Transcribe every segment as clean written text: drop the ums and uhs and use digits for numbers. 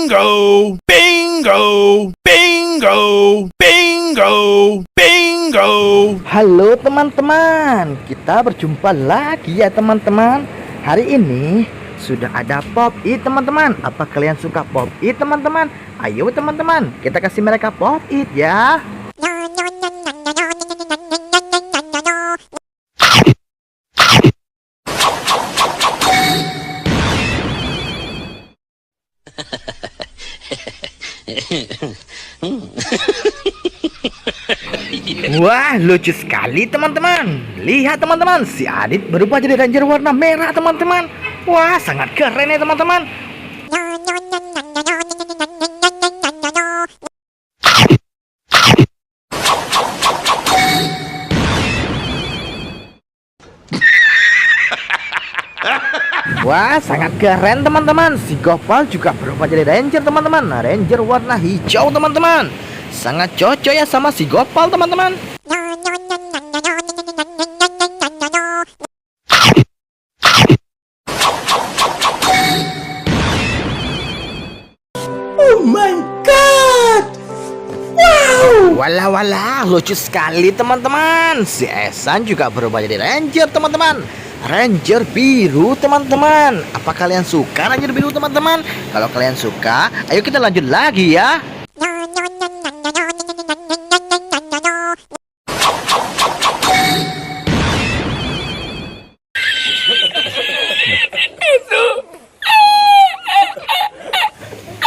Bingo! Bingo! Bingo! Bingo! Bingo! Halo teman-teman, kita berjumpa lagi ya teman-teman. Hari ini sudah ada Pop It teman-teman. Apa kalian suka Pop It teman-teman? Ayo teman-teman, kita kasih mereka Pop It ya. Wah, lucu sekali teman-teman. Lihat teman-teman, si Adit berubah jadi ranger warna merah teman-teman. Wah, sangat keren ya teman-teman. Wah, sangat keren teman-teman. Si Gopal juga berubah jadi ranger teman-teman. Ranger warna hijau teman-teman. Sangat cocok ya sama si Gopal teman-teman. Oh my god! Wow! Walah, lucu sekali teman-teman. Si Esan juga berubah jadi ranger teman-teman. Ranger biru teman-teman. Apa kalian suka ranger biru teman-teman? Kalau kalian suka, ayo kita lanjut lagi ya.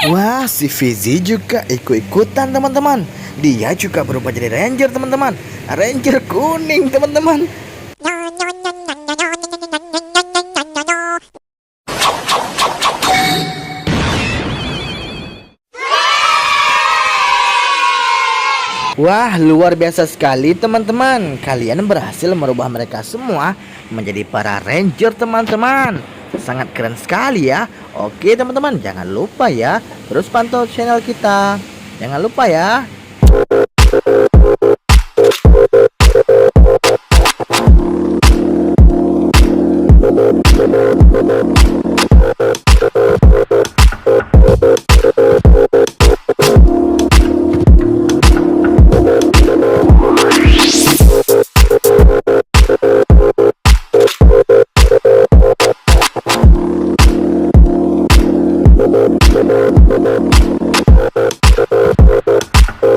Wah, si Fizi juga ikut-ikutan teman-teman. Dia juga berubah jadi ranger teman-teman. Ranger kuning teman-teman. Wah, luar biasa sekali teman-teman. Kalian berhasil merubah mereka semua menjadi para ranger teman-teman. Sangat keren sekali ya. Oke teman-teman, jangan lupa ya terus pantau channel kita. Jangan lupa ya.